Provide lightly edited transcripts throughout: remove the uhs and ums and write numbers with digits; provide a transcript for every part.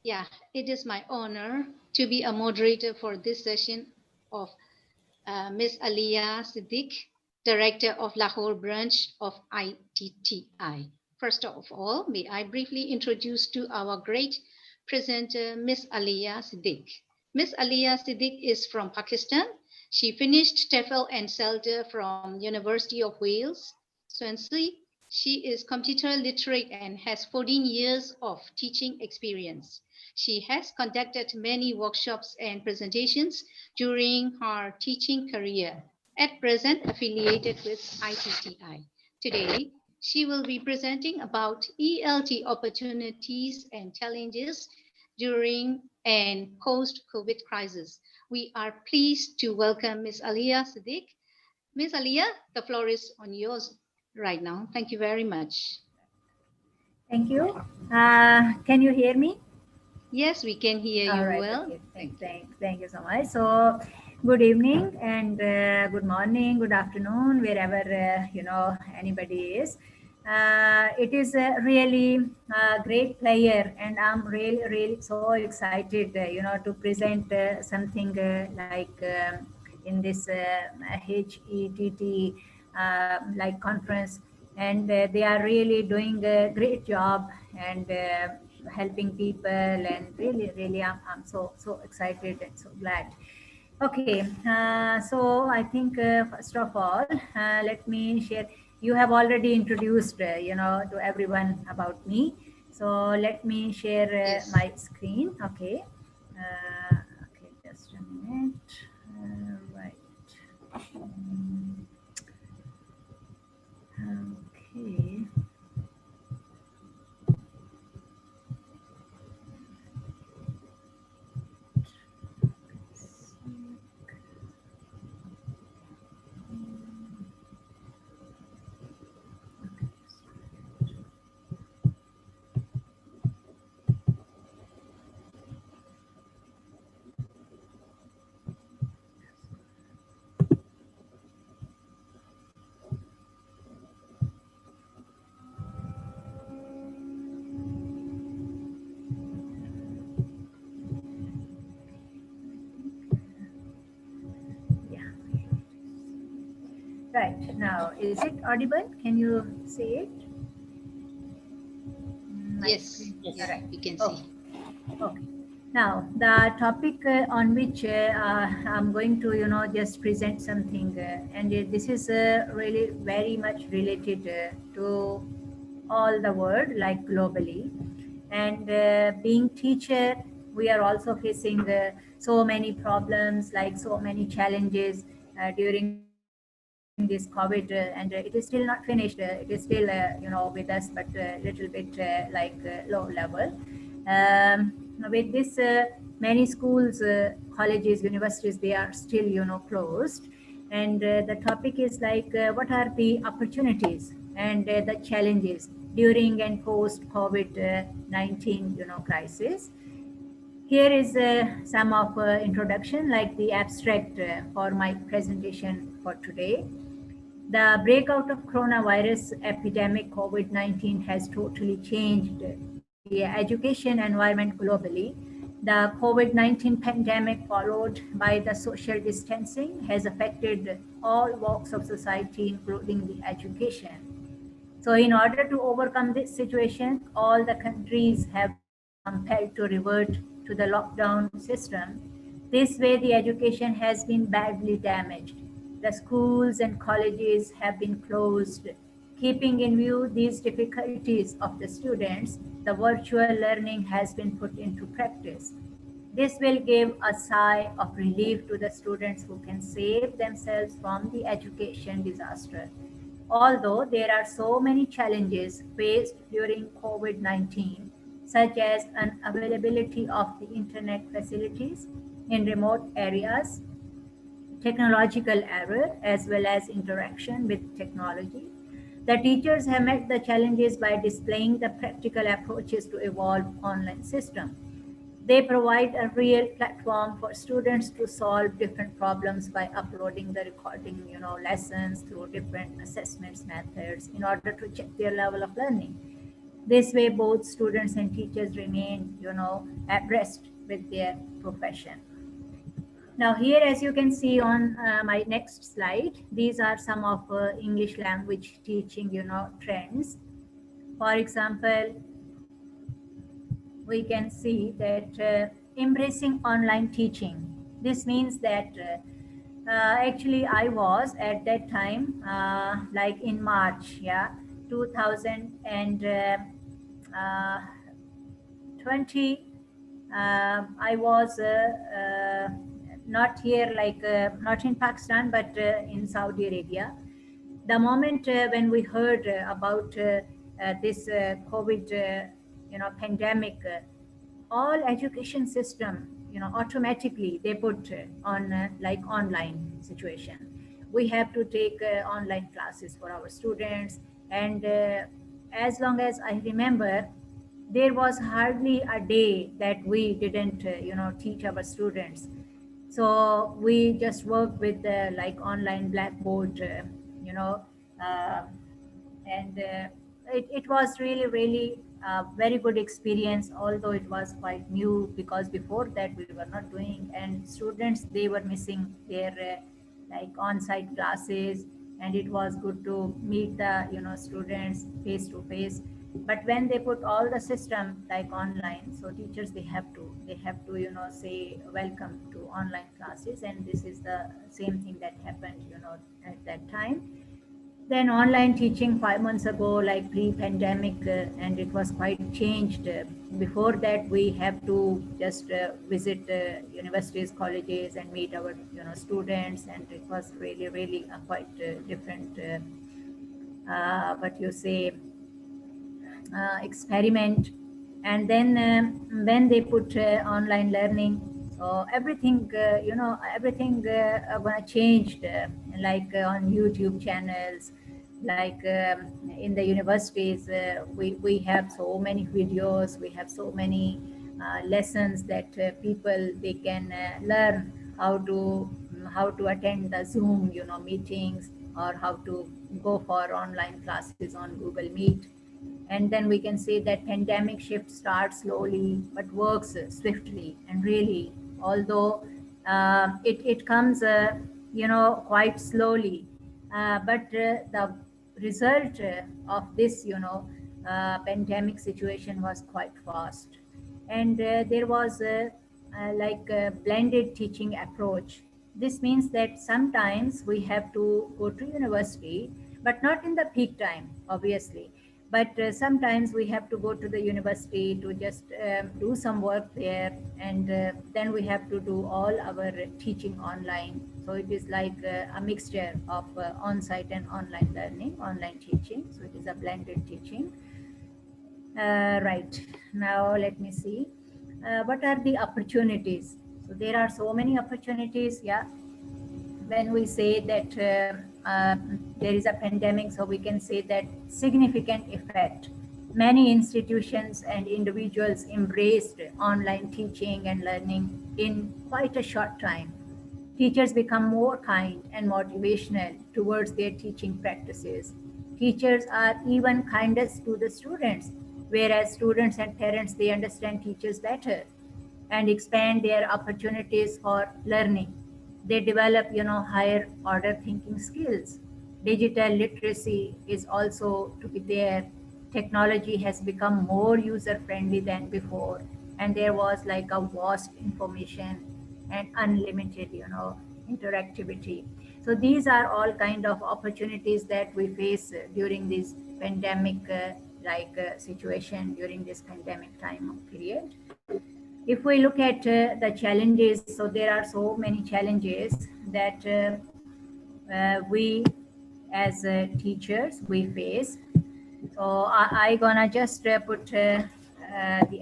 Yeah, it is my honor to be a moderator for this session of Ms. Alia Siddiq, Director of Lahore branch of ITTI. First of all, may I briefly introduce to our great presenter, Ms. Alia Siddiq. Ms. Alia Siddiq is from Pakistan. She finished TEFL and CELTA from University of Wales, Swansea. She is computer literate and has 14 years of teaching experience. She has conducted many workshops and presentations during her teaching career, at present affiliated with ITTI. Today, she will be presenting about ELT opportunities and challenges during and post-COVID crisis. We are pleased to welcome Ms. Alia Siddiq. Ms. Alia, the floor is on yours right now. Thank you very much. Thank you. Can you hear me? Yes, we can hear All you right. well. Okay. Thank you. Thank you so much. So, good evening and good morning, good afternoon, wherever anybody is. It is a really great pleasure, and I'm really so excited, to present something in this HETT like conference, and they are really doing a great job and helping people, and really I'm so excited and so glad. Okay, so I think first of all, let me share. You have already introduced, to everyone about me. So let me share Yes. my screen. Okay. Okay, just a minute. Right. Mm, Okay. Yeah. Right. Now, is it audible? Can you see it? My Yes. screen. All Yeah, right. we can Okay. see. Okay. Now, the topic on which I'm going to, just present something, and this is really very much related to all the world, like globally. And being teacher, we are also facing so many problems, like so many challenges during this COVID, and it is still not finished. It is still, with us, but a little bit low level. With this, many schools, colleges, universities, they are still, closed. And the topic is what are the opportunities and the challenges during and post COVID-19, crisis. Here is some of introduction, like the abstract for my presentation for today. The breakout of coronavirus epidemic COVID-19 has totally changed the education environment globally. The COVID-19 pandemic, followed by the social distancing, has affected all walks of society, including the education. So, in order to overcome this situation, all the countries have been compelled to revert to the lockdown system. This way, the education has been badly damaged. The schools and colleges have been closed. Keeping in view these difficulties of the students, the virtual learning has been put into practice. This will give a sigh of relief to the students who can save themselves from the education disaster. Although there are so many challenges faced during COVID 19, such as unavailability of the internet facilities in remote areas, technological error, as well as interaction with technology, the teachers have met the challenges by displaying the practical approaches to evolve online system. They provide a real platform for students to solve different problems by uploading the recording, lessons through different assessments methods in order to check their level of learning. This way, both students and teachers remain, abreast with their profession. Now here, as you can see on my next slide, these are some of English language teaching, trends. For example, we can see that embracing online teaching. This means that actually I was at that time, like in March, 2020. I was not here, like not in Pakistan, but in Saudi Arabia. The moment when we heard about this COVID, pandemic, all education system, automatically they put on like online situation. We have to take online classes for our students, and as long as I remember, there was hardly a day that we didn't, teach our students. So we just worked with like online Blackboard, you know, uh, and it was really, really a very good experience, although it was quite new, because before that we were not doing, and students, they were missing their like on-site classes, and it was good to meet the, students face to face. But when they put all the system like online, so teachers, they have to say welcome to online classes, and this is the same thing that happened, at that time. Then online teaching 5 months ago, like pre-pandemic, and it was quite changed. Before that, we have to just visit universities, colleges, and meet our students, and it was really, really a quite different, what you say, experiment. And then when they put online learning, so everything, everything gonna changed, like on YouTube channels, like in the universities, we have so many videos, we have so many lessons that people, they can learn how to attend the Zoom, meetings, or how to go for online classes on Google Meet. And then we can say that pandemic shift starts slowly but works swiftly, and really, although it comes quite slowly, but the result of this pandemic situation was quite fast. And there was like a blended teaching approach. This means that sometimes we have to go to university, but not in the peak time, obviously. But sometimes we have to go to the university to just do some work there, and then we have to do all our teaching online. So it is like a mixture of on-site and online learning, online teaching. So it is a blended teaching. Right. Now let me see. What are the opportunities? So there are so many opportunities. Yeah. When we say that there is a pandemic, so we can say that significant effect. Many institutions and individuals embraced online teaching and learning in quite a short time. Teachers become more kind and motivational towards their teaching practices. Teachers are even kindest to the students, whereas students and parents, they understand teachers better and expand their opportunities for learning. They develop, higher order thinking skills. Digital literacy is also to be there. Technology has become more user friendly than before, and there was like a vast information and unlimited, interactivity. So these are all kind of opportunities that we face during this pandemic situation, during this pandemic time period. If we look at the challenges, so there are so many challenges that we as teachers we face. So I gonna just put the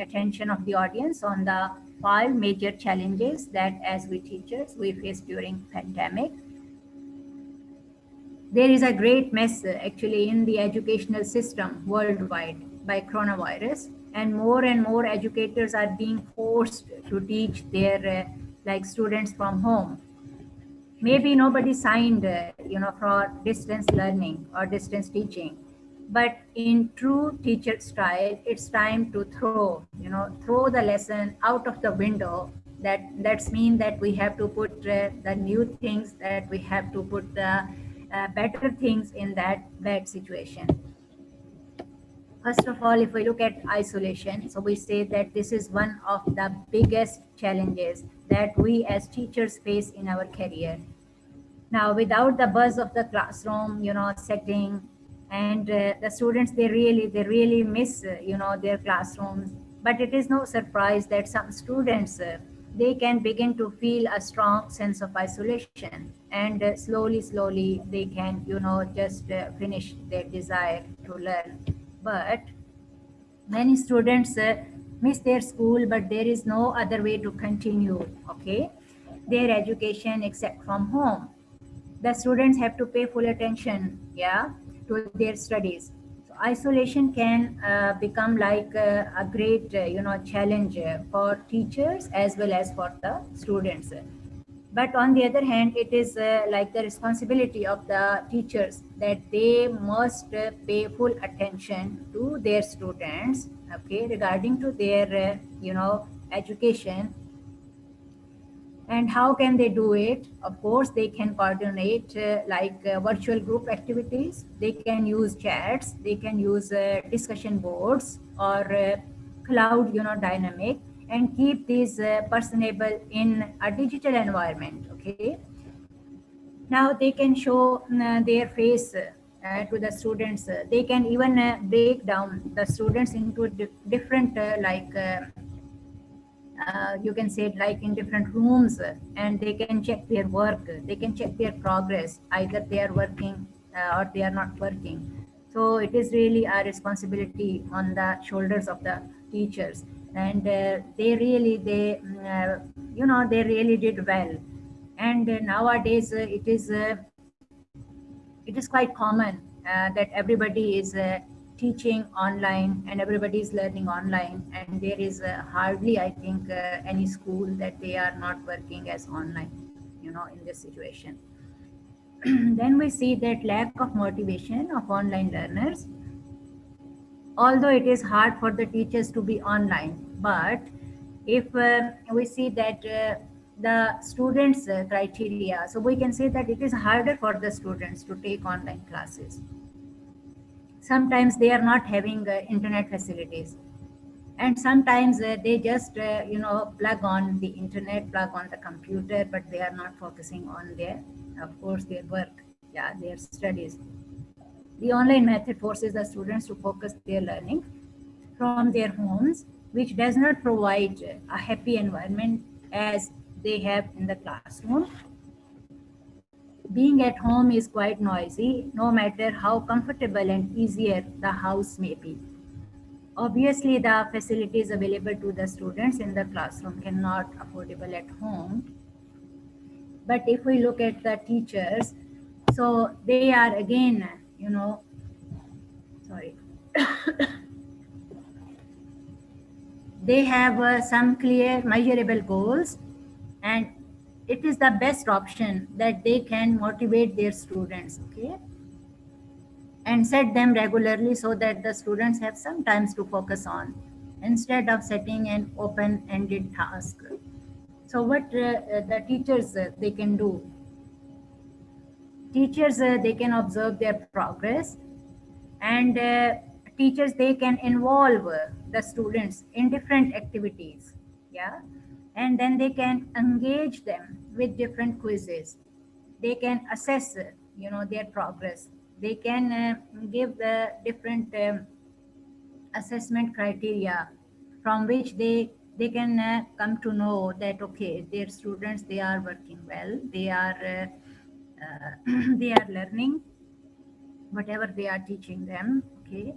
attention of the audience on the 5 major challenges that as we teachers we face during pandemic. There is a great mess actually in the educational system worldwide by coronavirus, and more educators are being forced to teach their like students from home. Maybe nobody signed for distance learning or distance teaching, But in true teacher style, it's time to throw the lesson out of the window. That's mean that we have to put the new things, that we have to put the better things in that bad situation. First of all, if we look at isolation, so we say that this is one of the biggest challenges that we as teachers face in our career. Now, without the buzz of the classroom, setting, and the students, they really miss, their classrooms. But it is no surprise that some students, they can begin to feel a strong sense of isolation, and slowly they can, just finish their desire to learn. But many students miss their school, but there is no other way to continue, okay, their education except from home. The students have to pay full attention, yeah, to their studies. So isolation can become like a great challenge for teachers as well as for the students. But on the other hand, it is like the responsibility of the teachers that they must pay full attention to their students, okay, regarding to their education. And how can they do it? Of course, they can coordinate virtual group activities. They can use chats. They can use discussion boards or cloud, dynamic, and keep these personable in a digital environment. Okay. Now they can show their face to the students. They can even break down the students into different you can say it like in different rooms, and they can check their work, they can check their progress, either they are working or they are not working. So it is really a responsibility on the shoulders of the teachers, and they really did well. And nowadays it is quite common that everybody is teaching online and everybody is learning online, and there is hardly, I think, any school that they are not working as online, in this situation. Then we see that lack of motivation of online learners, although it is hard for the teachers to be online. But if we see that the students criteria, so we can say that it is harder for the students to take online classes. Sometimes they are not having internet facilities, and sometimes they just plug on the internet, plug on the computer, but they are not focusing on their, of course, their work, yeah, their studies. The online method forces the students to focus their learning from their homes, which does not provide a happy environment as they have in the classroom. Being at home is quite noisy, no matter how comfortable and easier the house may be. Obviously, the facilities available to the students in the classroom cannot affordable at home. But if we look at the teachers, so they are again, sorry, they have some clear measurable goals, and it is the best option that they can motivate their students, okay, and set them regularly so that the students have some times to focus on instead of setting an open-ended task. So what the teachers they can do? Teachers they can observe their progress, and teachers they can involve the students in different activities, yeah, and then they can engage them with different quizzes. They can assess their progress. They can give the different assessment criteria from which they can come to know that okay, their students, they are working well, they are they are learning whatever they are teaching them, okay.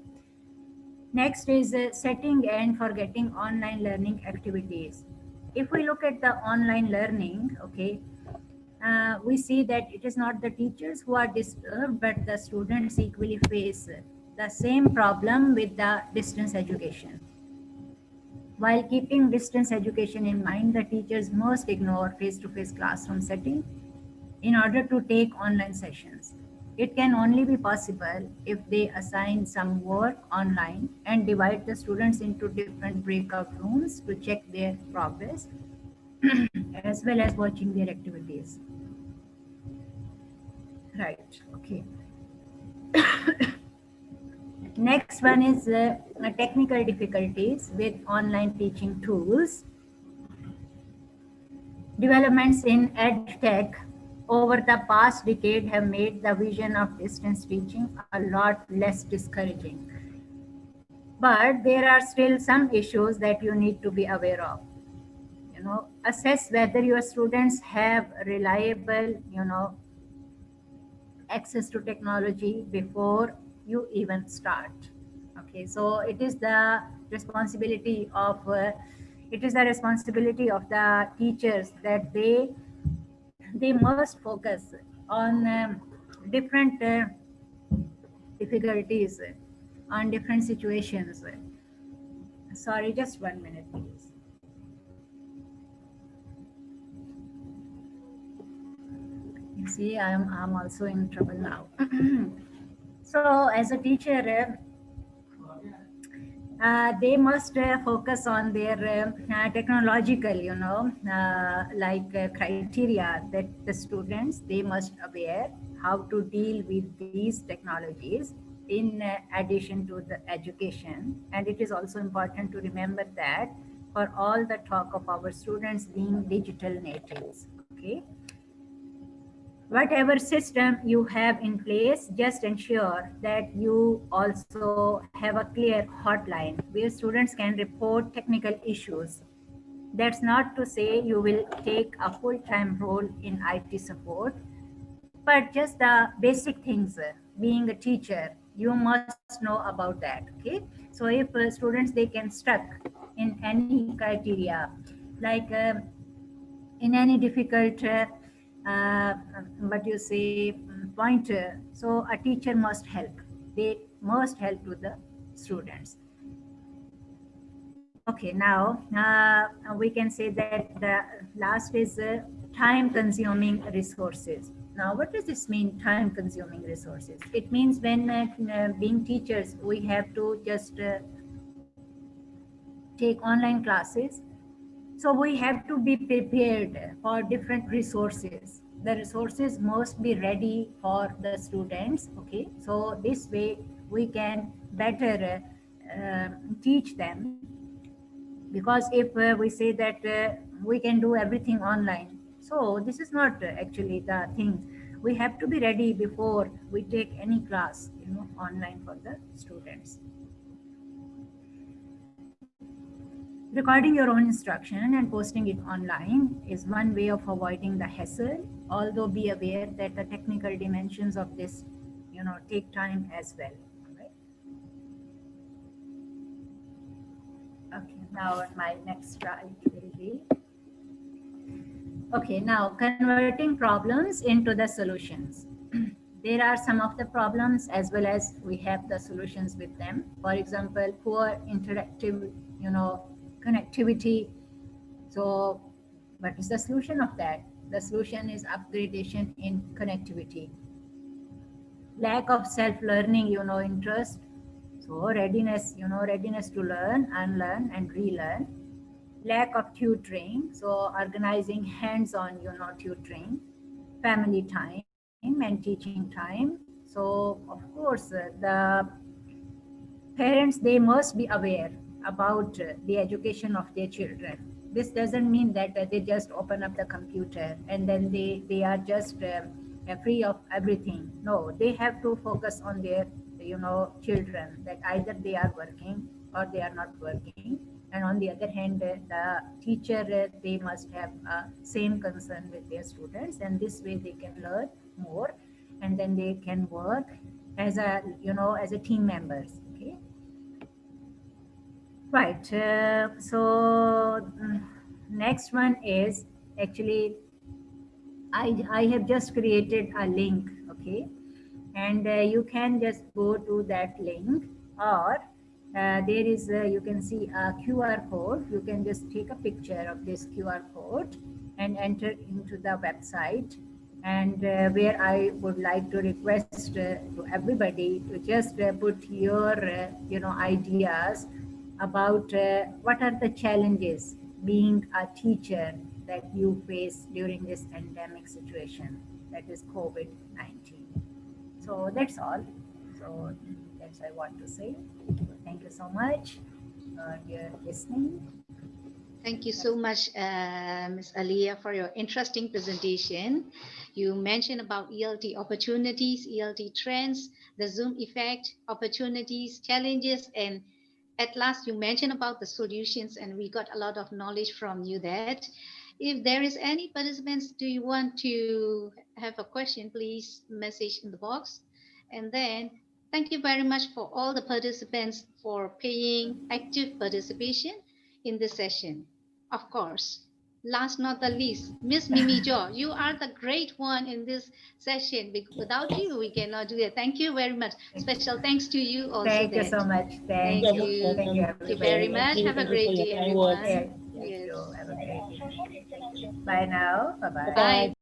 Next is setting and forgetting online learning activities. If we look at the online learning, okay, we see that it is not the teachers who are disturbed, but the students equally face the same problem with the distance education. While keeping distance education in mind, the teachers must ignore face-to-face classroom setting in order to take online sessions. It can only be possible if they assign some work online and divide the students into different breakout rooms to check their progress as well as watching their activities. Right, okay. Next one is technical difficulties with online teaching tools. Developments in EdTech over the past decade have made the vision of distance teaching a lot less discouraging. But there are still some issues that you need to be aware of. Assess whether your students have reliable, access to technology before you even start. Okay, so it is the responsibility of the teachers that they must focus on different difficulties, on different situations. Sorry, just 1 minute, please. You see, I'm also in trouble now. So, as a teacher, they must focus on their technological, criteria that the students, they must aware how to deal with these technologies in addition to the education. And it is also important to remember that for all the talk of our students being digital natives, okay? Whatever system you have in place, just ensure that you also have a clear hotline where students can report technical issues. That's not to say you will take a full-time role in IT support, but just the basic things. Being a teacher, you must know about that. Okay, so if students, they can stuck in any criteria, like in any difficult what you say point, so a teacher must help. They must help to the students. Okay, now we can say that the last is time consuming resources. Now, what does this mean, time consuming resources? It means when being teachers, we have to just take online classes. So we have to be prepared for different resources. The resources must be ready for the students. Okay, so this way we can better teach them. Because if we say that we can do everything online, so this is not actually the thing. We have to be ready before we take any class, online for the students. Recording your own instruction and posting it online is one way of avoiding the hassle, although be aware that the technical dimensions of this, take time as well. Right? Okay, now my next slide will be. Okay, now converting problems into the solutions. There are some of the problems as well as we have the solutions with them. For example, poor interactive, connectivity. So what is the solution of that? The solution is upgradation in connectivity. Lack of self-learning, interest. So readiness, readiness to learn, unlearn, and relearn. Lack of tutoring, so organizing hands-on, tutoring. Family time and teaching time. So of course, the parents, they must be aware about the education of their children. This doesn't mean that they just open up the computer and then they are just free of everything. No, they have to focus on their children, that either they are working or they are not working. And on the other hand, the teacher, they must have same concern with their students, and this way they can learn more and then they can work as a as a team members. Okay, right. So next one is actually I have just created a link. Okay, and you can just go to that link, or there is you can see a QR code. You can just take a picture of this QR code and enter into the website, and where I would like to request to everybody to just put your ideas about what are the challenges being a teacher that you face during this pandemic situation, that is COVID-19. So that's all. So that's I want to say. Thank you so much for your listening. Thank you so much, Ms. Aliyah, for your interesting presentation. You mentioned about ELT opportunities, ELT trends, the Zoom effect, opportunities, challenges, and at last you mentioned about the solutions, and we got a lot of knowledge from you that. If there is any participants, do you want to have a question, please message in the box. And then thank you very much for all the participants for paying active participation in this session. Of course, last not the least, Miss Mimi Jo, you are the great one in this session. Without you, we cannot do it. Thank you very much. Special thanks to you also Thank you that. so much. Thank Thank you. you. Thank you, Thank you everybody. very much. Have a Thank you for great your day, kind words. Yeah, everyone. thank Yes. you. Have a great day. Bye now. Bye bye. Bye. Bye.